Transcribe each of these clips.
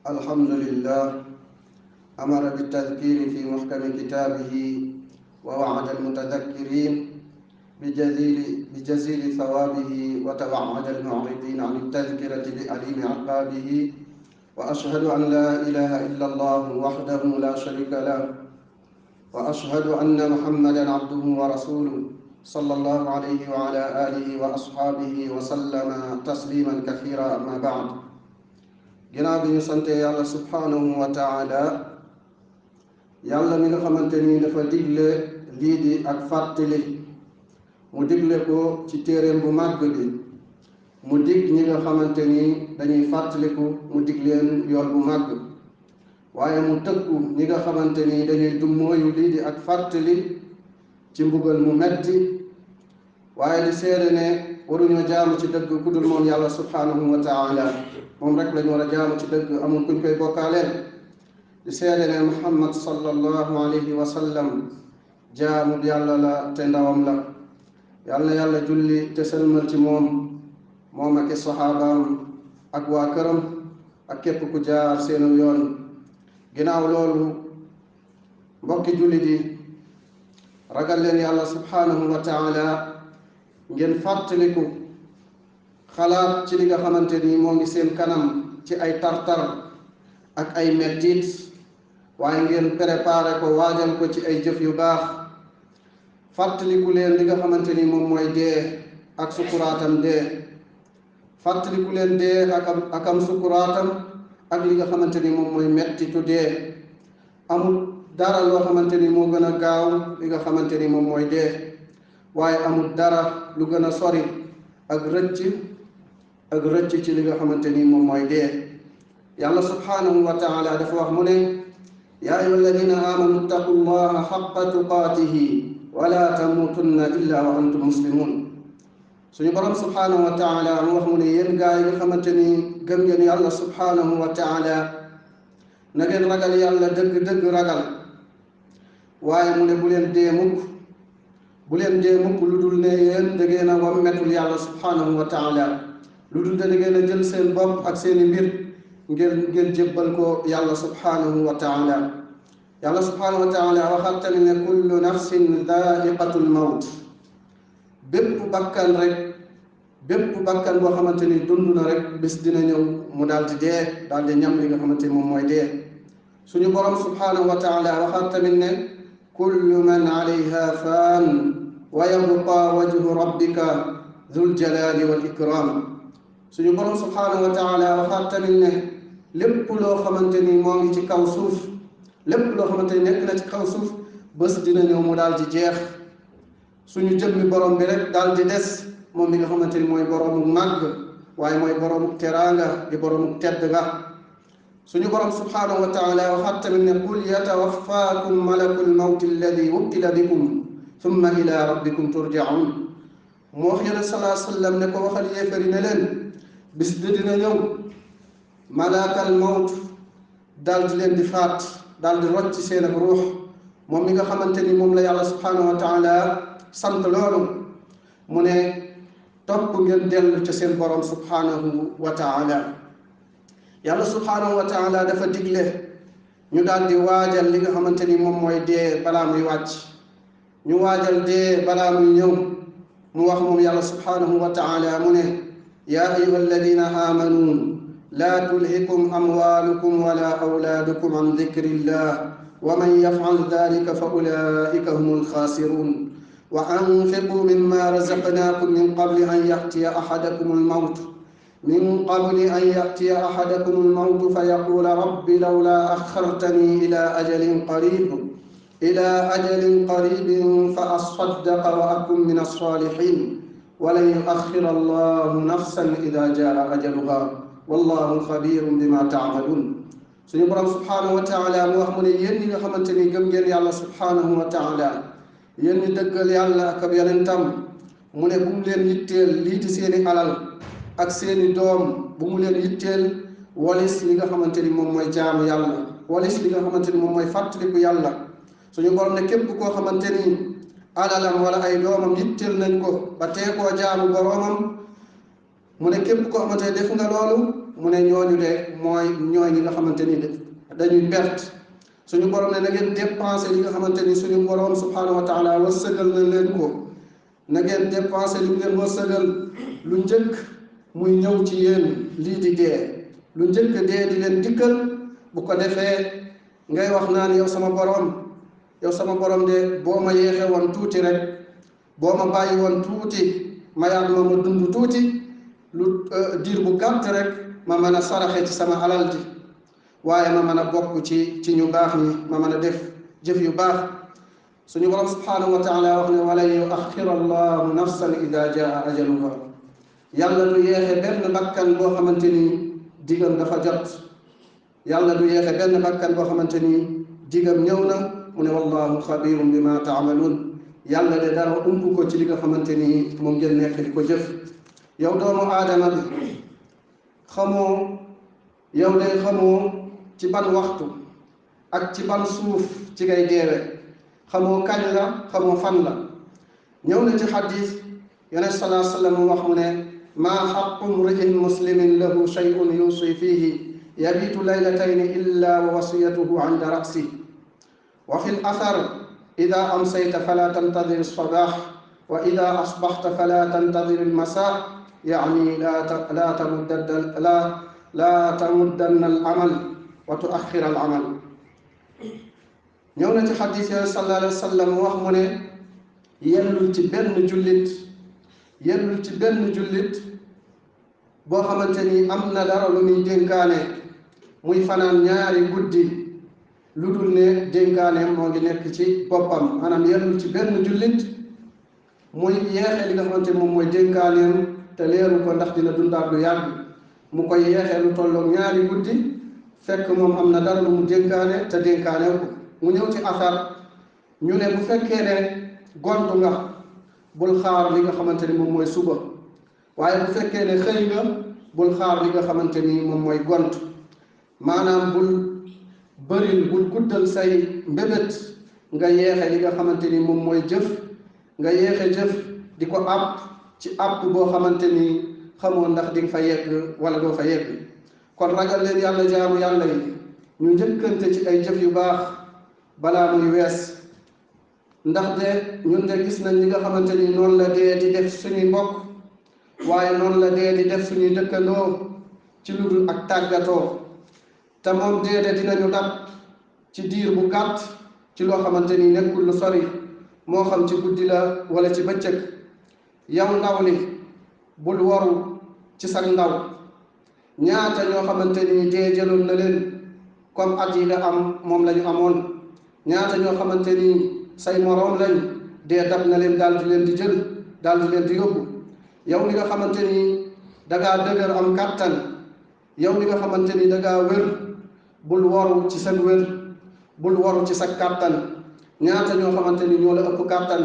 الحمد لله أمر بالتذكير في محكم كتابه ووعد المتذكرين بجزيل ثوابه وتوعد المعرضين عن التذكرة بأليم عقابه وأشهد أن لا إله إلا الله وحده لا شريك له وأشهد أن محمدا عبده ورسوله صلى الله عليه وعلى آله وأصحابه وسلم تسليما كثيرا أما بعد ginnaaw bi ñu sante yàlla subhanahu wa taala yàlla mi nga xamante ni dafa digle lii di ak fàttali mu digle ko ci téeréem bu màgg bi mu dig ñi nga xamante ni dañuy fàttaliku mu dig leen yool bu màgg waaye mu tëkku ñi nga xamante ni dañuy dummóoyu lii di ak fàttali ci mbugal mu metti waaye di seede ne waruñoo jaamu ci dëgg ku dul moom yàlla subhanahu wa taala moom rek lañu war a jaamu ci dëgg amul kuñ koy bokkaaleel di seede ne muhammad sallallahu alayhi wa sallam jaamu yàlla la te ndawam la yàlla yàlla julli te sëlmal ci moom ak i saxaabaam ak waa këram ak képp ku jaar seenu yoon ginnaaw loolu mbokki jullit yi ragal leen yàlla subhanahu wa taala ngeen fàttaliku xalaat ci li nga xamante ni moo ngi seen kanam ci ay tartar ak ay mettit waaye ngeen préparé ko waajal ko ci ay jëf yu baax fàttaliku leen li nga xamante ni moom mooy dee ak sukuraatam dee fàttaliku leen dee akam sukuraatam ak li nga xamante ni moom mooy mettitu dee amul dara loo xamante ni moo gën a gaaw li nga xamante ni moom mooy dee waaye amul dara lu gën a sori ak rëcc ci li nga xamante ni moom mooy dee yàlla subhanahu wa taala dafa wax mu ne yaa ayyuha alladina amanu ittaqu llaha xaqa tuqaatihi wala tamutunna illa wa antum muslimun suñu borom subhanahu wa taala mu wax mu ne yéen gaa yi nga xamante ni gëm ngeen yàlla subhanahu wa taala na ngeen ragal yàlla dëgg-dëgg ragal waaye mu ne bu leen dee mukk lu dul ne yéen da ngeen a wammetul yàlla subhanahu wa taala lu dul da ngeen a jël seen bopp ak seeni mbir ngeen jébbal ko yàlla subhanahu wa taala yàlla subhanahu wa taala waxaat tamit ne kullu nafsin daa'iqatul mawt bépp bakkan boo xamante ni dund na rek bés dina ñëw mu daal di dee daal di ñam li nga xamante ni moom mooy dee suñu borom subhanahu wa taala waxaat tamit ne kullu man alayha faan wa yabqa wajhu rabbika dhul jalali wal ikram suñu borom subhanahu wa taala waxaat tamit ne lépp loo xamante ni moo ngi ci kaw suuf lépp loo xamante ni nekk na ci kaw suuf bés dina ñëw mu daal di jeex suñu jëmmi borom bi rek daal di des moom mi nga xamante ni mooy boroomu màgg waaye mooy boroomu teraanga di boroomu tedd nga suñu borom subhanahu wa taala waxaat tamit ne qul yatawaffaakum malakul mawti alladi wukkila bikum thumma ila rabbikum turjaun mu wax yonent salaa sallam ne ko waxal yéefari ne leen bis bi dina ñëw malakal mawt daal di leen di faat daal di rocc seen ak ruux moom mi nga xamante ni moom la yàlla subhanahu wa taala sant loolu mu ne topp ngeen dellu ca seen borom subhanahu wa taala yàlla subhanahu wa taala dafa digle ñu daal di waajal li nga xamante ni moom mooy dee balaa muy wàcc ñu waajal dee balaa muy ñëw mu wax moom yàlla subhanahu wa taala mu ne yaa ayuha alladina amanu laa tulhikum amwalukum wala awlaadukum an dikrillah wa man yafal dalika fa ulaika hum alxaasirun wa anfiqu mimma razaqnakum min qabli an yatiya ahadakum almawt الموت فيقول رب لولا أخرتني إلى أجل قريب فأصدق وأكن من الصالحين ولن يؤخر الله نفسا إذا جاء أجلها والله خبير بما تعملون suñu borom subhanahu wa taala mu wax mu ne yéen ñi nga xamante ni gëm ngeen yàlla subhanahu wa taala yéen ñi dëggal yàlla ak ab yonentam mu ne bu mu leen yitteel lii di seeni alal ak seeni doom bu mu leen yitteel walis li nga xamante ni moom mooy jaamu yàlla walis li nga xamante ni moom mooy fàttaliku yàlla suñu borom ne képp koo xamante ni alalam wala ay doomam yitteel nañ ko ba tee koo jaamu boroomam mu ne képp koo xamante ne def nga loolu mu ne ñooñu de ñooy ñi nga xamante ni dañuy perte. suñu borom ne na ngeen dépensé li nga xamante ni suñu borom subhanahu wa taala wërsëgal na leen ko. na ngeen dépensé li ngeen wërsëgal lu njëkk muy ñëw ci yéen lii di dee, lu njëkk dee di leen dikkal. bu ko defee ngay wax naan yow sama borom de boo ma yéexe woon tuuti rek, boo ma bàyyi woon tuuti mayaat ma dund tuuti lu diir bu gàtt rek ma mën a saraxe ci sama alal ji, waaye ma mën a bokk ci ñu baax ñi, ma mën a def jëf yu baax. suñu borom subhanahu wa taala wax ne wala yuaxira allahu nafsan ida jaa ajaluha. yàlla du yeexe benn bakkan boo xamante ni digam dafa jot. yàlla du yeexe benn bakkan boo xamante ni digam ñëw na. mu ne wallahu xabirum bima taamaluun. yàlla de dara ump ko ci li nga xamante ni moom ngeen nekk di ko jëf. yow doomu aadama bi xamoo ci ban waxtu ak ci ban suuf ci ngay deewe, xamoo kañ la, xamoo fan la. ñëw na ci xadis yonent sallallahu alayhi wa sallam wax mu ne maa xaqu mri'in muslimin lahu shay'un yusi fihi yabitu laylatayni illa wa wasiyatuhu inda ra'si. wa fi l-athar ida amsayta fala tantadir as-sabah wa ida asbaxta fala tantadir al-masa, yaani la tamuddanna al-amal wa tuaxir al-amal. ñëw na ci xadis yooyu sallallahu alayhi wa sallam wax mu ne yellul ci benn jullit boo xamante ni am na dara lu muy dénkaane muy fanaan ñaari guddi lu dul ne dénkaaneem moo ngi nekk ci boppam. maanaam yellul ci benn jullit muy yeexee li nga xamante ni moom mooy dénkaaneem te leeru ko ndax dina dundaat lu yàgg, mu koy yeexee lu tolloog ñaari guddi fekk moom am na dara lu mu dénkaane te dénkaanew ko. mu ñëw ci afar ñu ne bu fekkee ne gontu nga bul xaar li nga xamante ni moom mooy suba, waaye bu fekkee ne xëy nga bul xaar li nga xamante ni moom mooy gont. maanaam bul guddal say mbébét, nga yeexe li nga xamante ni moom mooy jëf, nga yeexe jëf di ko àpp ci àpp boo xamante ni xamoo ndax di nga fa yegg wala doo fa yegg. kon ragal leen yàlla, jaamu yàlla yi ñu njëkkante ci ay jëf yu baax balaa muy wees. ndax de ñun de gis nañ li nga xamante ni noonu la dee di def suñuy mbokk, waaye noonu la dee di def suñuy dëkkandoo ci lu dul ak tàggatoo. te moom dee de dinañu dab ci diir bu gàtt ci loo xamante ni nekkul lu sori, moo xam ci guddi la wala ci bëccëg. yow ndaw li bul waru ci sa ndaw. ñaata ñoo xamante ni dee jëloon na leen comme at yi nga am moom la ñu amoon. ñaata ñoo xamante ni say moroom lañ, dee dab na leen daal di leen di jël, daal di leen di yóbbu. yow li nga xamante ni dangaa dëgër am kàttan, yow li nga xamante ni dangaa wér, bul waru ci sa wér, bul waru ci sa kàttan. ñaata ñoo xamante ni ñoo la ëpp kàttan,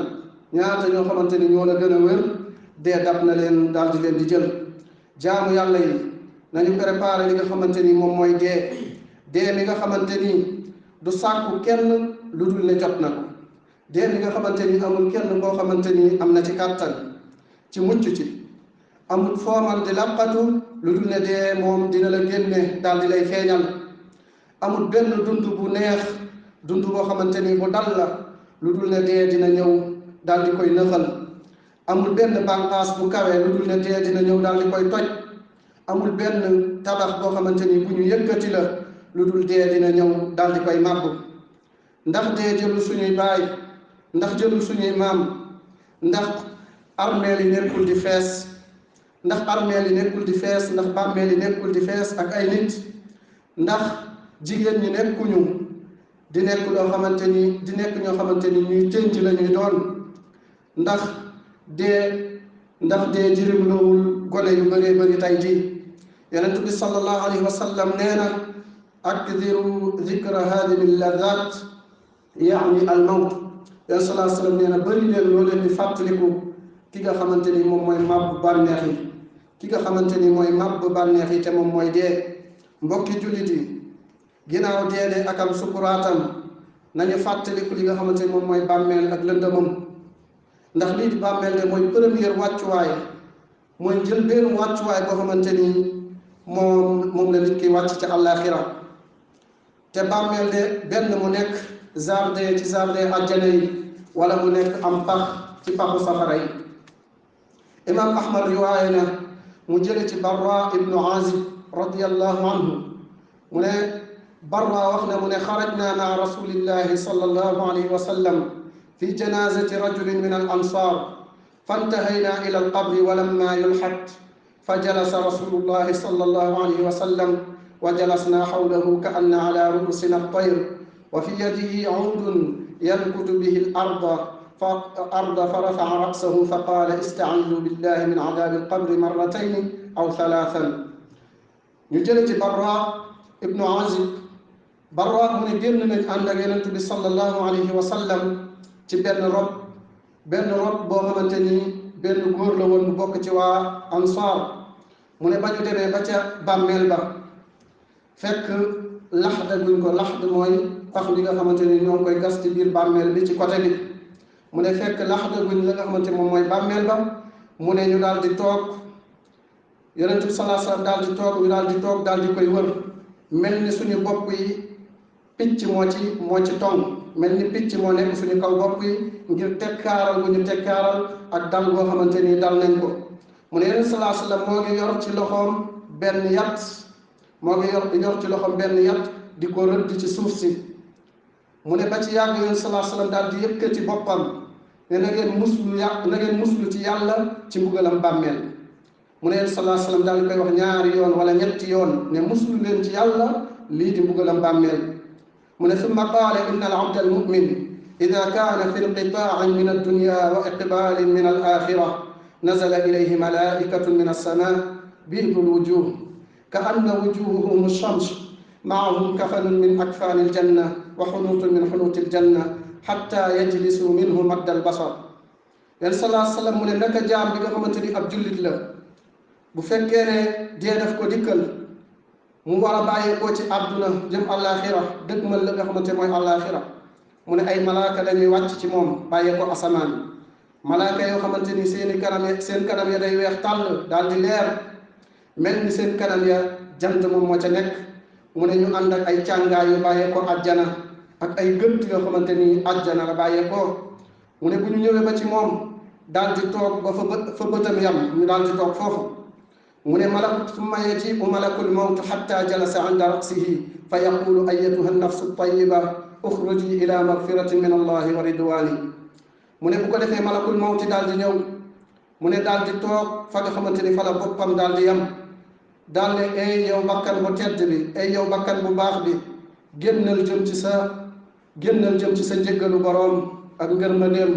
ñaata ñoo xamante ni ñoo la gën a wér, dee dab na leen daal di leen di jël. jaamu yàlla yi nañu préparé li nga xamante ni moom mooy dee mi nga xamante ni du sàkku kenn lu dul ne jot na ko. dee mi nga xamante ni amul kenn koo xamante ni am na ci kàttan ci mucc ci, amul fooman di làqatu lu dul ne dee moom dina la génne daal di lay feeñal. amul benn dund bu neex, dund boo xamante ni bu dal la lu dul ne dee dina ñëw daal di koy nëxal. amul benn bànqaas bu kawe lu dul ne dee dina ñëw daal di koy toj. amul benn tabax boo xamante ni bu ñu yëkkati la lu dul dee dina ñëw daal di koy màbbu. ndax dee jëlul suñuy baay, ndax jëlul suñuy maam, ndax armeel yi nekkul di fees, ndax armeel yi nekkul di fees, ndax bàmmeel yi nekkul di fees ak ay nit, ndax jigéen ñi nekkuñu di nekk loo xamante ni di nekk ñoo xamante ni ñuy tënc la ñuy doon. ndax dee jirim loowul gone yu bëree bëri tey jii. yonent bi sallallahu alayhi wa sallam nee na akdiru zikra haadimi ladat yaani al mawt. yonent sallallahu alayhi wa sallam nee na bëri leen loo leen di fàttaliku ki nga xamante ni moom mooy màbb bànneex yi, ki nga xamante ni mooy màbb bànneex yi te moom mooy dee. mbokki jullit yi, ginnaaw dee de ak am sukuraatam nañu fàttaliku li nga xamante ni moom mooy bàmmeel ak lëndëmam. ndax lii di bàmmeel de mooy première wàccuwaay, mooy njëlbéenu wàccuwaay boo xamante ni moom la nit ki wàcc ci àllaaxira te bàmmeel de benn mu nekk jardin ci jardin àjjana yi wala mu nekk am pax ci paxu safara yi. imam ahmad riwaaya na mu jële ci Barra ibnu Azib radiyallahu anhu mu ne Barra wax na mu ne xarajna maa rasulillahi sallallahu alayhi wa sallam fi janazati rajulin min al ansar fantahayna ila al qabri wa lamma yulhat فجلس رسول الله صلى الله عليه وسلم وجلسنا حوله كأن على رؤوسنا الطير وفي يده عود ينكت به الأرض فرفع رأسه فقال استعيذوا بالله من عذاب القبر مرتين أو ثلاثا. نجلت براء ابن عازب براء من جن من أن النبي صلى الله عليه وسلم تبين رب boo xamante ni benn góor la woon bu bokk ci waa ansaar mu ne ba ñu demee ba ca bàmmeel ba fekk laxda guñ ko laxd mooy pax bi nga xamante ni ñoo ngi koy gas ci biir bàmmeel bi ci côté bi mu ne fekk laxda guñ la nga xamante moom mooy bàmmeel ba mu ne ñu daal di toog yonent bi sallallahu alayhi wasallam daal di toog ñu daal di toog daal di koy wër mel ni suñu bopp yi picc moo ci tong mel ni picc moo nekk suñu kaw bopp yi ngir tekkaaral bu ñu tekkaaral ak dal boo xamante ni dal nañ ko. mu ne yonent sallallahu alayhi wasallam moo ngi yor ci loxoom benn yat ci loxoom benn yat di ko rëdd ci suuf si. mu ne ba ci yàgg yonent sallallahu alayhi wasallam daal di yëkkati boppam ne na ngeen muslu ci yàlla ci mbugalam bàmmeel. mu ne yonent sallallahu alayhi wasallam daal di koy wax ñaari yoon wala ñetti yoon ne muslu leen ci yàlla lii di mbugalam bàmmeel. mu ne summa qaala inna al abda al mu'min ida kaana fi inqitaain min addunya wa iqbalin min al axira nazala ilayhi malaikatun min alsama biidu lwujuh ka anna wujuhuhum alshams maahum kafanun min akfani aljanna wa xunutun min xunuti aljanna xatta yajlisu minhu madda albasar. yéen salaa sallam mu ne naka jaam bi nga xamante ni ab jullit la bu fekkee ne dee daf ko dikkal mu war a bàyyeekoo ci àdduna jëm àllaaxira dëgmal la nga xamante mooy àllaaxira mu ne ay malaaka dañuy wàcc ci moom bàyyeekoo asamaan malaaka yoo xamante ni seen kanam ya day weex tàll daal di leer mel ni seen kanam ya jant moom moo ca nekk. mu ne ñu ànd ak ay càngaay yu bàyyeekoo àjjana ak ay gënt yoo xamante ni àjjana la bàyyeekoo. mu ne bu ñu ñëwee ba ci moom daal di toog ba fa bëtam yam ñu daal di toog foofu. mu ne summa yaji'u malakul mawt xatta jalasa inda ra'sihi fa yaqulu ayyatuha nafsu tayyiba uxruji ila magfiratin min allahi wa ridwani. mu ne bu ko defee malakul mawti daal di ñëw mu ne daal di toog fa nga xamante ni fa la boppam daal di yam daal ne ay yow bakkan bu tedd bi ay yow bakkan bu baax bi génnal jëm ci sa njëggalu boroom ak ngërmandeem.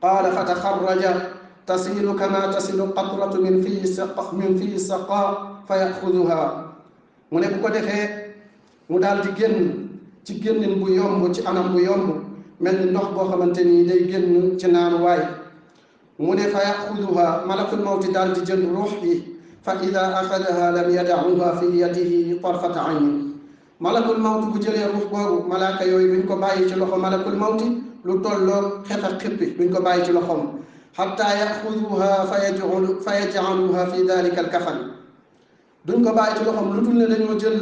qaala fa taxarraja tasilu kama tasilu qatratu min fii saqa fa yaxuduha. mu ne bu ko defee mu daal di génn ci génnin bu yomb ci anam bu yomb mel ni ndox boo xamante ni day génn ci naanuwaay. mu ne fa yaxuduha malakul mawti daal di jël ruux bi fa ida axadaha lam yadacuha fi yadihi tarfata ayni. malakul mawti bu jëlee ruux boobu malaaka yooyu duñ ko bàyyi ci loxo malakul mawti lu tolloo xef ak xippi duñ ko bàyyi ci loxoom xatta yaxuduha fa yajcaluha fi dalika alkafan. duñ ko bàyyi ci loxoom lu dul ne dañoo jël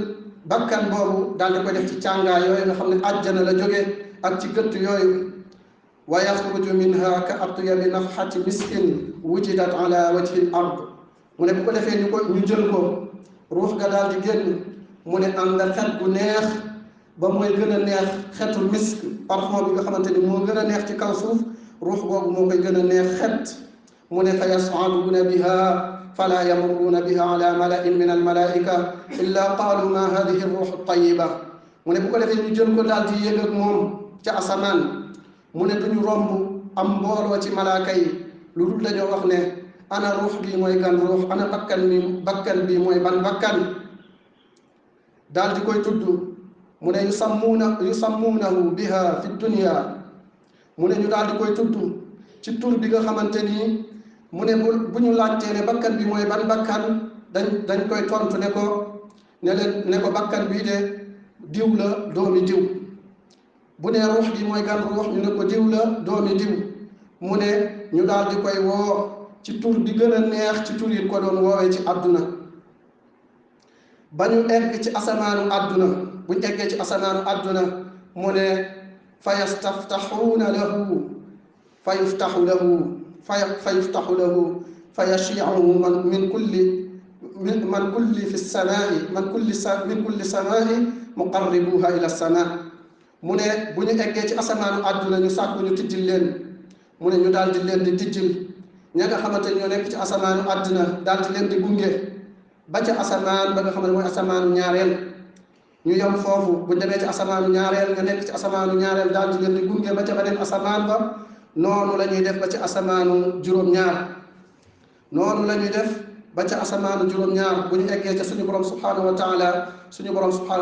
bakkan boobu daal di ko def ci càngaay yooyu nga xam ne àjjana la jóge ak ci gëtt yooyu. wa yaxruju minha ka atyabi nafxati miskin wujidat ala wajhi l ard. mu ne bu ko defee ñu jël ko ruux ga daal di génn mu ne ànd ak xet gu neex ba mooy gën a neex xetu misk parfum bi nga xamante ni moo gën a neex ci kaw suuf ruux boobu moo koy gën a neex xet. mu ne fa yas'aduuna biha fala yamurruuna biha ala mala'in min almalaika illa qaalu ma hadihi ruuxu tayiba. mu ne bu ko defee ñu jël ko daal di yëg ak moom ca asamaan mu ne duñu romb am mbooloo ci malaaka yi lu dul dañoo wax ne ana ruux bii mooy gan ruux ana bakkan bii mooy ban bakkan daal di koy tudd. mu ne yusammuunahu biha fi dunya. mu ne ñu daal di koy tudd ci tur bi nga xamante ni mu ne bu ñu laajtee ne bakkan bi mooy ban bakkan dañ koy tontu ne ko bakkan bii de diw la doomi diw. bu ne ruux gi mooy gan ruux ñu ne ko diw la doomi diw. mu ne ñu daal di koy woo ci tur bi gën a neex ci tur yi ko doon woowee ci àdduna ba ñu egg ci asamaanu àdduna buñ eggee ci asamaanu àdduna mu ne fa yastaftaxuuna lahu fa yuftaxu lahu fa yashiicuhu min kulli fi samaai min kulli samaai muqarribuha ila samaa mu ne bu ñu eggee ci asamaanu àdduna ñu sàkku ñu tijjil leen mu ne ñu daal di leen di tijjil ña nga xamante ñoo nekk ci asamaanu àdduna daal di leen di gunge ba ca asamaan ba nga xam ne mooy asamaanu ñaareel ñu yem foofu bu demee ci asamaanu ñaareel nga nekk ci asamaanu ñaareel daal di leen di gunge ba ca beneen asamaan ba noonu la ñuy def ba ci asamaanu juróom-ñaar noonu la ñuy def ba ca asamaanu juróom-ñaar bu ñu eggee ca suñu borom subhanahu wa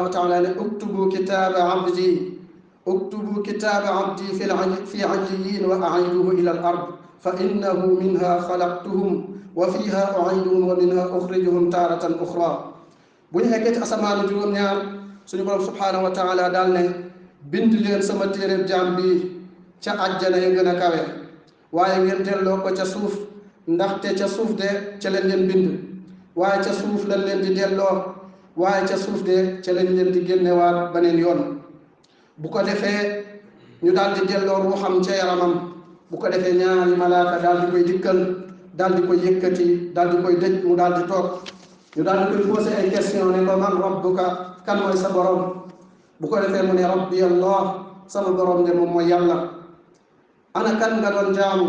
taala ne uktubu kitaaba abdi fi alliyin wa aiduhu ila al ard fa innahu minha xalaqtuhum wa fiha uiduhum wa minha uxrijuhum taaratan uxra bu ñu eggee ci asamaanu juróom-ñaar suñu borom subhanahu wa taala daal ne bind leen sama téeréb jaam bi ca àjjana ya gën a kawe waaye ngeen delloo ko ca suuf ndaxte ca suuf de ca lañ leen bind waaye ca suuf lañ leen di delloo waaye ca suuf de ca lañ leen di génnewaat beneen yoon bu ko defee ñu daal di delloo ruuxam ca yaramam bu ko defee ñaari malaaka daal di koy dikkal daal di koy yëkkati daal di koy dëj mu daal di toog ñu daal di koy posé ay question ne ko man rabbuka kan mooy sa borom bu ko defee mu ne rabbi allah sama borom de moom mooy yàlla ana kan nga doon jaamu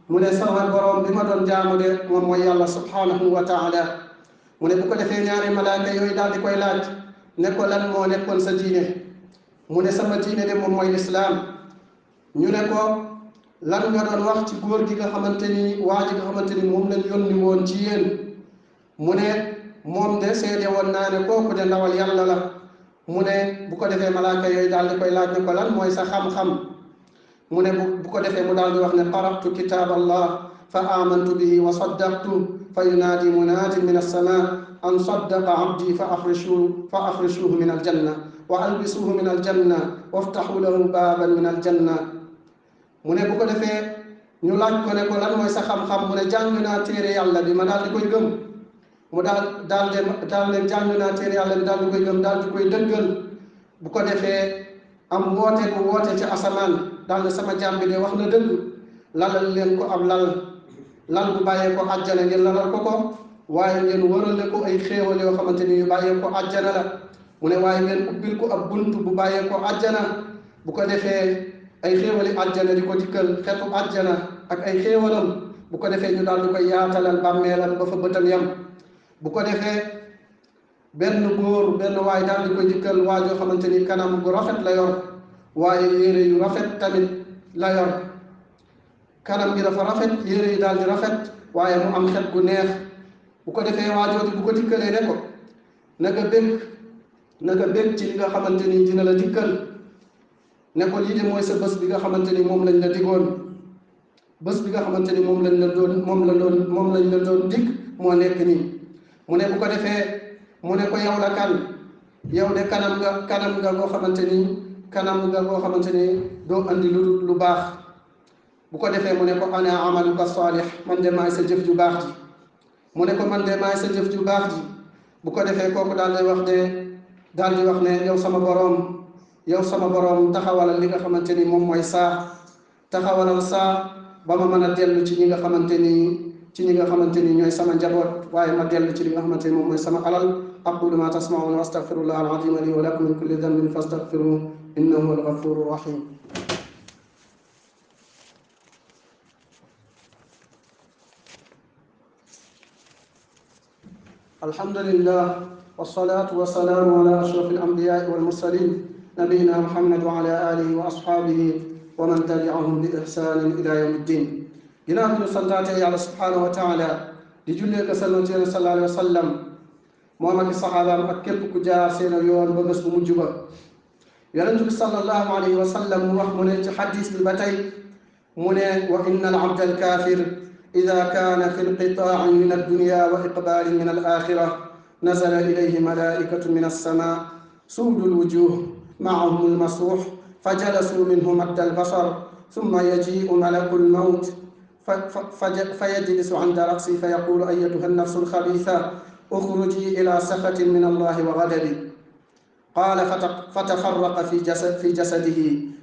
mu ne sama borom bi ma doon jaamu de moom mooy yàlla subhanahu wa taala mu ne bu ko defee ñaari malaaka yooyu daal di koy laaj ne ko lan moo nekkoon sa diine mu ne sama diine de moom mooy lislaam ñu ne ko lan nga doon wax ci góor gi nga xamante ni waa ji nga xamante ni moom lañ yónni woon ci yéen mu ne moom de seede woon naa ne kooku de ndawal yàlla la mu ne bu ko defee malaaka yooyu daal di koy laaj ne ko lan mooy sa xam-xam mu ne bu ko defee mu daal di wax ne qara'tu kitaab allah fa amantu bihi wa saddaqtu fa yunaadi munaadin min alsama an saddaqa abdi fa afrishuhu min aljanna wa albisuhu min aljanna waftaxu lahu baaban min aljanna mu ne bu ko defee ñu laaj ko ne ko lan mooy sa xam-xam mu ne jàng naa téere yàlla bi ma daal di koy gëm mu daal de jàng naa téere yàlla bi daal di koy gëm daal di koy dëggal bu ko defee am woote bu woote ci asamaan daal ne sama jaam bi de wax na dëgg lalal leen ko ab lal bu bàyyee ko àjjana ngeen lalal ko waaye ngeen wërale ko ay xéewal yoo xamante ni yu bàyyee ko àjjana la mu ne waaye ngeen ubbil ko ab bunt bu bàyyee ko àjjana bu ko defee ay xéewali àjjana di ko dikkal xetu àjjana ak ay xéewalam bu ko defee ñu daal di koy yaatalal bàmmeelam ba fa bëtam yam bu ko defee benn waay daal di koy dikkal waajoo xamante ni kanam gu rafet la yor waaye yére yu rafet tamit la yor kanam gi dafa rafet yére yi daal di rafet waaye mu am xet gu neex bu ko defee waajooju bu ko dikkalee ne ko naka bég ci li nga xamante ni dina la dikkal ne ko lii de mooy sa bés bi nga xamante ni moom lañ la digoon bés bi nga xamante ni moom lañ la doon dig moo nekk nii mu ne bu ko defee mu ne ko yow la kan yow de kanam nga boo xamante ni doo andi lu baax bu ko defee mu ne ko ana amaluka salih man de maay sa jëf ju baax ji mu ne ko man de maay sa jëf ju baax ji bu ko defee kooku daal di wax ne yow sama boroom taxawalal li nga xamante ni moom mooy taxawalal saa ba ma mën a dellu ci ñi nga xamante ni ñooy sama njaboot waaye ma dellu ci li nga xamante ni moom mooy sama alal aqulu ma tasmauna wa astaghfirullah al-azim li wa lakum min kulli dhanbin fastaghfiruhu innahu huwal ghafurur rahim alhamdulillah wassalatu wassalamu ala ashrafil anbiya'i wal mursalin nabiyina muhammad wa ala alihi wa ashabihi wa man tabi'ahum bi ihsanin ila yawmi ddin ginnaaw bi ñu santaate yàlla subhanahu wa taala di jullee ko sallallahu alayhi wa sallam moom ak saxaabaam ak képp ku jaar seen yoon ba bés bu mujj ba yonent bi sallallahu alayhi wa sallam mu wax mu ne ci xadis bi ba tey mu ne wa inna al abda al kafir ida kaana fi inqitaain min addunya wa iqbalin min al axira nazala ilayhi malaikatu min alsama suudu lwujuh maahum almasuux fa jalasuu minhu madda albasar summa yajiu malaku lmawt fa yajlisu inda rasi fa yaqulu ayatuha alnafsu alxabitha اخرجي إلى سخط من الله وغضب. قال فتخرق في جسده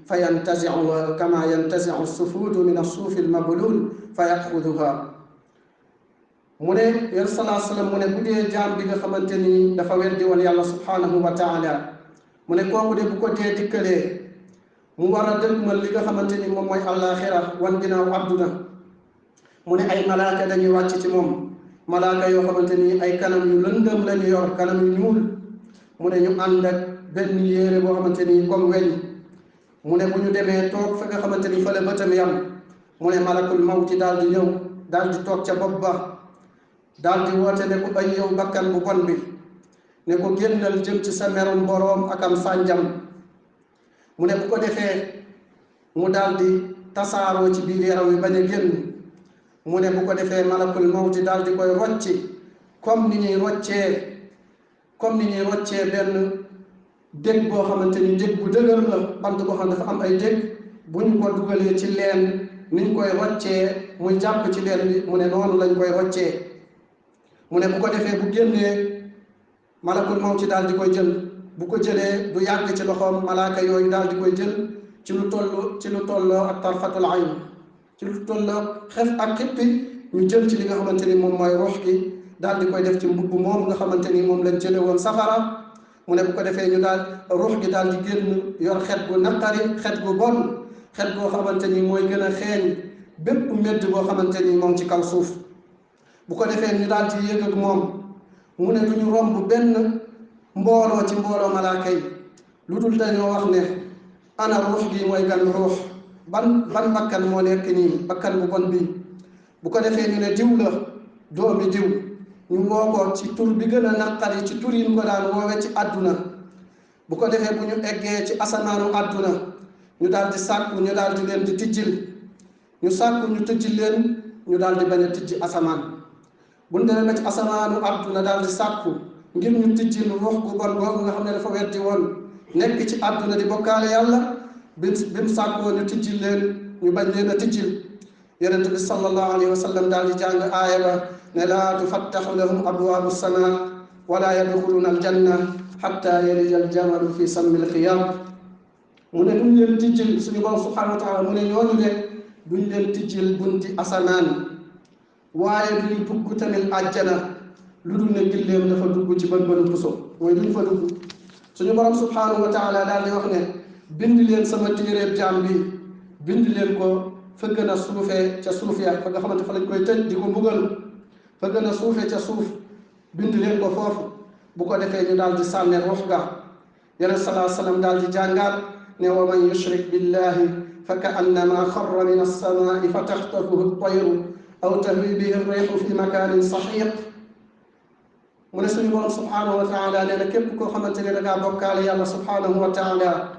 فينتزعها كما ينتزع السفود من الصوف المبلول فيأخذها. mu ne yéen salaa salaam mu ne bu dee jaam bi nga xamante ni dafa weddi woon yàlla subhanahu wa taala mu ne kooku de bu ko dee dikkalee mu war a dëgmal li nga xamante ni moom mooy àllaaxira wan ginnaaw àdduna mu ne ay malaaka dañuy wàcc ci moom, malaaka yoo xamante ni ay kanam yu lëndëm lañu yor, kanam yu ñuul. mu ne ñu ànd ak benn yére boo xamante ni comme weñ. mu ne bu ñu demee toog fa nga xamante ni fa la bëtam yam mu ne malakul mawti daal di ñëw daal di toog ca bopp ba daal di woote ne ko ay yow bakkan bu bon bi, ne ko génnal jëm ci sa merum boroom ak am sànjam. mu ne bu ko defee mu daal di tasaaroo ci biir yaram wi bañ a génn. mu ne bu ko defee malakul mawti daal di koy rocci comme ni ñuy roccee benn dég boo xamante ni dég bu dëgër la, bant boo xam dafa am ay dég, bu ñu ko dugalee ci leen niñ koy roccee muy jàpp ci leen bi, mu ne noonu lañ koy roccee. mu ne bu ko defee bu génnee malakul mawti daal di koy jël. bu ko jëlee du yàgg ci loxoom, malaaka yooyu daal di koy jël ci lu tolloo ak tarfatul ayn, ci lu tolloo xef ak xippi, ñu jël ci li nga xamante ni moom mooy ruux gi daal di koy def ci mbubb moom nga xamante ni moom lañ jële woon safara. mu ne bu ko defee ñu daal ruux gi daal di génn yor xet gu naqari, xet gu bon, xet goo xamante ni mooy gën a xeeñ bépp médd boo xamante ni moom ci kaw suuf. bu ko defee ñu daal di yëg ak moom. mu ne du ñu romb benn mbooloo ci mbooloo malaaka yi lu dul dañoo wax ne ana ruux gi mooy gan ruux, ban bakkan moo nekk nii, bakkan bu bon bii. bu ko defee ñu ne diw la, doomi diw. ñu woo ko ci tur bi gën a naqari ci tur yi ñu ko daan woowe ci àdduna. bu ko defee bu ñu eggee ci asamaanu àdduna ñu daal di sàkku ñu daal di leen di tijjil, ñu sàkku ñu tijjil leen, ñu daal di bañ a tijji asamaan. bu ñu demee ci asamaanu àdduna daal di sàkku ngir ñu tijjil ruux gu bon googu nga xam ne dafa weddi woon nekk ci àdduna di bokkaale yàlla. bi mu sàkkoo ñu tijjil leen, ñu bañ leen a tijjil. yonent bi sallallahu alayhi wa sallam daal di jàng aaya ba ne laa tufattaxu lahum abwaabu samaa wala yadxuluuna aljanna xatta yalija aljamalu fi sammi alxiyaam. mu ne duñ leen tijjil, suñu borom subhanahu wa taala mu ne ñooñu de duñ leen tijjil bunti asamaan, waaye duñu dugg tamit àjjana lu dul ne gilleem dafa dugg ci bën bënu puso, mooy duñ fa dugg. suñu borom subhanahu wa taala daal di wax ne bind leen sama téeréeb jaam bi, bind leen ko fa gën a suufee ca suuf ya, fa nga xamante fa lañ koy tëj di ko mbugal, fa gën a suufee ca suuf, bind leen ko foofu. bu ko defee ñu daal di sànne ruux ga. yonent salaa salaam daal di jàngaat ne wa man yushrik billahi fa ka annama xarra min alsamaai fa taxtafuhu tayru aw tahwi bihi rriixu fi makaanin saxiiq. mu ne suñu borom subhanahu wa taala nee na képp koo xamante ne da ngaa bokkaale yàlla subhanahu wa taala,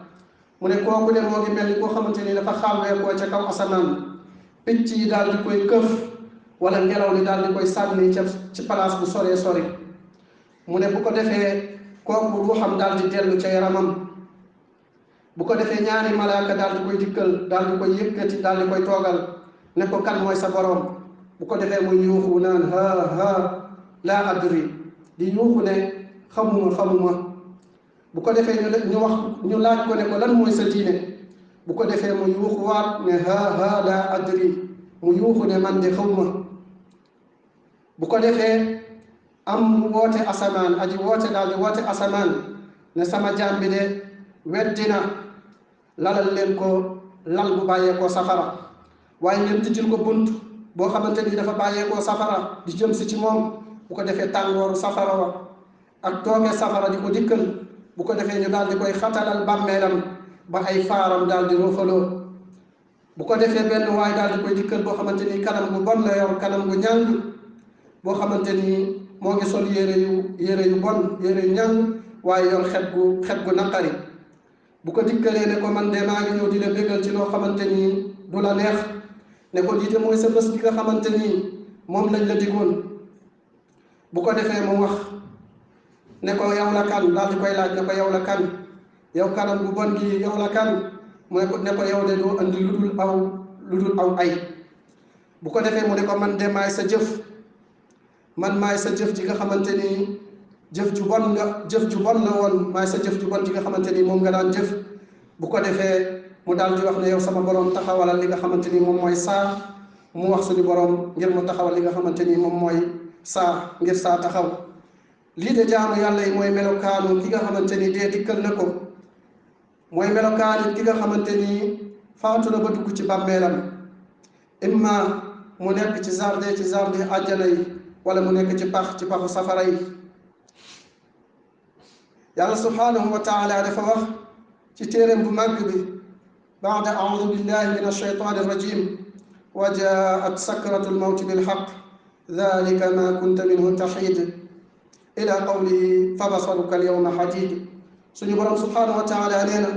mu ne kooku de moo ngi mel ni koo xamante ni dafa xàlweekoo ca kaw asamaan, picc yi daal di koy këf wala ngelaw li daal di koy sànni ci place bu soree sori. mu ne bu ko defee kooku ruuxam daal di dellu ca yaramam. bu ko defee ñaari malaaka daal di koy dikkal, daal di koy yëkkati, daal di koy toogal ne ko kan mooy sa borom. bu ko defee muy yuuxu naan ha laa adri, di yuuxu ne xamuma. bu ko defee ñu laaj ko ne ko lan mooy sa diine. bu ko defee mu yuuxu waat ne ha laa adri, mu yuuxu ne man de xawma. bu ko defee am woote asamaan, aji woote daal di woote asamaan ne sama jaam bi de weddina, lalal leen ko lal bu bàyyeekoo safara, waaye ngeen tijjil ko bunt boo xamante ni dafa bàyyeekoo safara di jëm si ci moom. bu ko defee tàngooru safara wa ak tooge safara di ko dikkal. bu ko defee ñu daal di koy xatalal bàmmeelam ba ay faaram daal di roofaloo. bu ko defee benn waay daal di koy dikkal boo xamante ni kanam gu bon la yor, kanam gu ñàng, boo xamante ni moo ngi sol yére yu bon, yére yu ñàng, waaye yor xet gu naqari. bu ko dikkalee ne ko man de maa ngi ñëw di la bégal ci loo xamante ni du la neex, ne ko lii de mooy sa bés bi nga xamante ni moom lañ la digoon. bu ko defee mu wax ne ko yow la kan, daal di koy laaj ne ko yow la kan, yow kanam bu bon gi yow la kan. mu ne ko yow de doo andi lu dul aw ay. bu ko defee mu ne ko man de maay sa jëf, man maay sa jëf ji nga xamante ni jëf ju bon la woon maay sa jëf ju bon ji nga xamante ni moom nga daan jëf. bu ko defee mu daal di wax ne yow sama borom taxawalal li nga xamante ni moom mooy saa mu wax suñu borom ngir mu taxawal li nga xamante ni moom mooy saa ngir saa taxaw. lii de jaamu yàlla yi mooy melokaanu ki nga xamante ni dee dikkal na ko, mooy melokaanu ki nga xamante ni faatu na ba dugg ci bàmmeelam, imma mu nekk ci jardin àjjana yi wala mu nekk ci paxu safara yi. yàlla subhanahu wa taala dafa wax ci téeréem bu màgg bi baada audu billahi min alshaytani irrajim wa jaat sakratu lmawti bilxaq dalika ma kunta minhu taxiid ila qawlihi fa basaruka alyawma xadid. suñu borom subhanahu wa taala nee na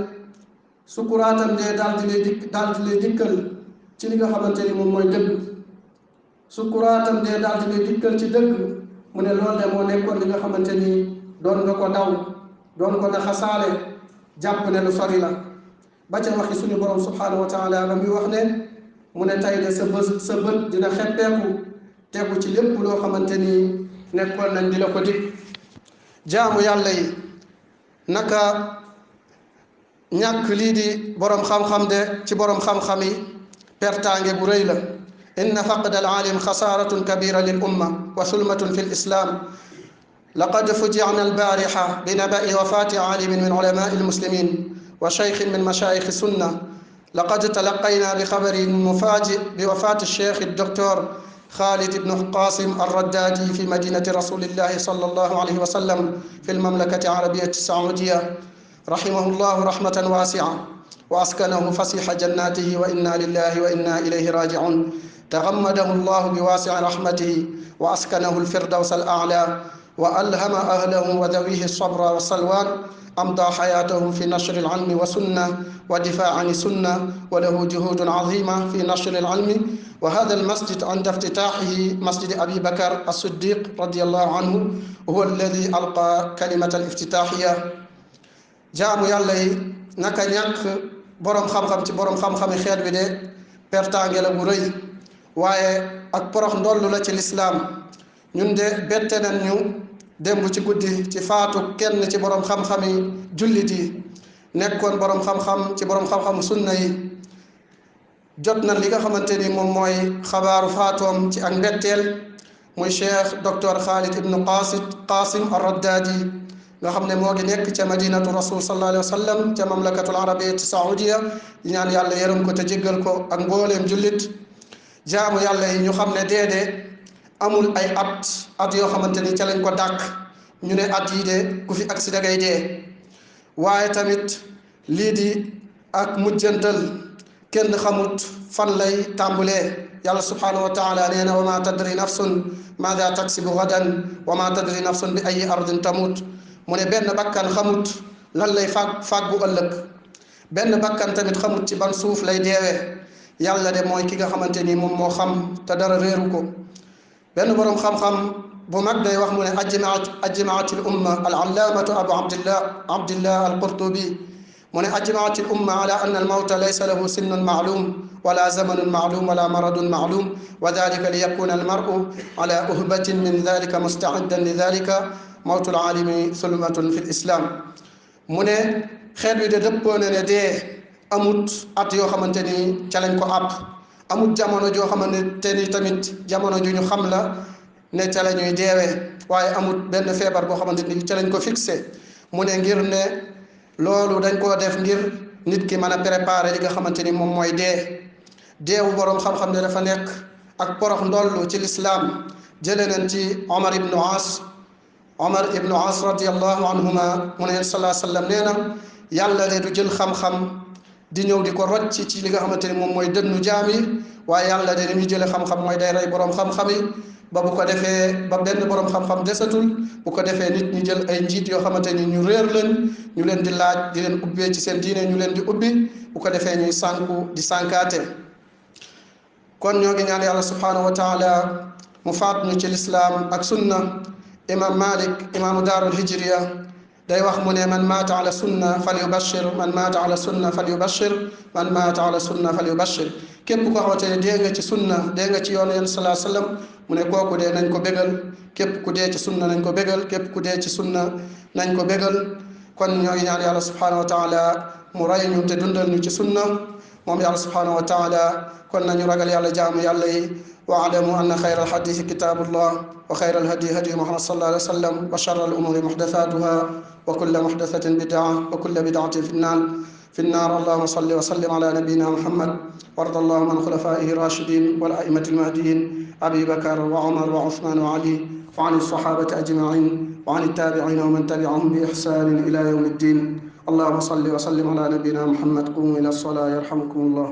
sukuraatam dee daal di lay dikkal ci li nga xamante ni moom mooy dëgg. sukuraatam dee daal di lay dikkal ci dëgg mu ne loolu de moo nekkoon li nga xamante ni doon nga ko daw, doon ko naxasaale, jàpp ne lu sori la. ba ca waxi suñu borom subhanahu wa taala ba muy wax ne mu ne tey de sa bët dina xeppeeku tegu ci lépp loo xamante ni nekkoon nañ di la ko dig. jaamu yàlla yi naka ñàkk lii di borom xam-xam de ci borom xam-xam yi pertaange bu rëy la. inna faqda al aalim xasaaratun kabira lil umma wa sulmatun fi l islam. laqad fujicna albaarixa binabai wafaati aalimin min ulamai almuslimin wa cheikhin min mashaayixi sunna. laqad talaqayna bi xabarin mufaaji bi wafaati cheikh docteur Khalid ibn Qasim al-Raddaadi fi madinati rasulillahi sallallahu alayhi wa sallam fi lmamlakati arabiyati saudiya rahimahullahu rahmatan waasi'a wa askanahu fasiha jannatihi wa inna lillahi wa inna ilayhi raji'un. taxammadahu allahu bi waasi'i rahmatihi wa askanahu alfirdaws al-a'la wa alhama ahlahu wa dawihi sabra wa salwan. amda xayaatahu fi nashri al-ilmi wa sunna wa difaa an sunna wa lahu juhudun azima fi nashri al-ilmi. wa hada al-masjid inda iftitaaxihi masjid abi bakar as-siddiq radiyallahu anhu huwa alladi alqa kalimata al-iftitaaxiya. jaamu yàlla yi naka ñàkk borom xam-xam ci borom xam-xami xeet bi de pertaange la bu rëy waaye ak porox ndollu la ci lislaam. ñun de bette nañ ñu démb ci guddi ci faatu kenn ci borom xam-xami jullit yi nekkoon borom xam-xam ci borom xam-xamu sunna yi. jot na li nga xamante ni moom mooy xabaaru faatoom ci ak mbetteel muy cheikh docteur Khalid ibn Qasim ar-Raddaadi nga xam ne moo ngi nekk ca madinatu rasul sallallahu alayhi wa sallam ca mamlakatul arabiyati saudiya di ñaan yàlla yërëm ko te jéggal ko ak mbooleem jullit. jaamu yàlla yi ñu xam ne deede amul ay at yoo xamante ni ca lañ ko dàq ñu ne at yi de ku fi agsi dangay dee. waaye tamit lii di ak mujjantal kenn xamut fan lay tàmbulee. yàlla subhanahu wa taala nee na wa ma tadri nafsun maada taksibu gadan wa ma tadri nafsun bi ayi ardin tamut. mu ne benn bakkan xamut lan lay fàggu ëllëg, benn bakkan tamit xamut ci ban suuf lay deewee. yàlla de mooy ki nga xamante ni moom moo xam te dara réeru ko. benn boroom xam-xam bu mag day wax mu ne ajmaat al umma al allaamatu abu abdillah al qurtubi mu ne ajmaat al umma ala anna al mawta laysa lahu sinnun maalum wala zamanun maalum wala maradun maalum wa dalika li yakuna al maru ala uhbatin min dalika mustaiddan li dalika mawtul aalimi sulmatun fi l islam. mu ne xeet wi de dëppoo na ne dee amut at yoo xamante ni ca lañ ko àpp, amut jamono joo xamante ni tamit jamono ju ñu xam la ne ca la ñuy deewee, waaye amut benn feebar boo xamante ni ca lañ ko fixé. mu ne ngir ne loolu dañ koo def ngir nit ki mën a préparer li nga xamante ni moom mooy deewu boroom xam-xam ne dafa nekk ak porox ndollu ci lislaam. jëlee nañ ci Omar ibnu As radiyallahu anhuma mu ne sallallahu alayhi wa sallam nee na yàlla de du jël xam-xam di ñëw di ko rocc ci li nga xamante ni moom mooy dënnu jaam yi, waaye yàlla de ni muy jëlee xam-xam mooy day rey boroom xam-xam yi ba bu ko defee ba benn boroom xam-xam desatul. bu ko defee nit ñi jël ay njiit yoo xamante ni ñu réer leen ñu leen di laaj di leen ubbee ci seen diine ñu leen di ubbi, bu ko defee ñuy sànku di sànkaate. kon ñoo ngi ñaan yàlla subhanahu wa taala mu faat ñu ci lislaam ak sunna. imam Malik imaamu daarul hijriya day wax mu ne man maata ala sunna falyubashir man maata ala sunna falyubashir man maata ala sunna falyubashir képp koo xamante ne dee nga ci sunna dee nga ci yoonu yonent sallallahu alayhi wasallam mu ne kooku dee nañ ko bégal képp ku dee ci sunna nañ ko bégal képp ku dee ci sunna nañ ko bégal kon ñoo ngi ñaan yàlla subhanahu wa taala mu ray ñu te dundal ñu ci sunna moom yàlla subhanahu wa taala kon nañu ragal yàlla jaamu yàlla yi واعلموا أن خير الحديث كتاب الله وخير الهدي هدي محمد صلى الله عليه وسلم وشر الأمور محدثاتها وكل محدثة بدعة وكل بدعة في النار اللهم صل وسلم على نبينا محمد وارض اللهم عن خلفائه الراشدين والأئمة المهديين أبي بكر وعمر وعثمان وعلي وعن الصحابة أجمعين وعن التابعين ومن تبعهم بإحسان إلى يوم الدين اللهم صل وسلم على نبينا محمد قوموا إلى الصلاة يرحمكم الله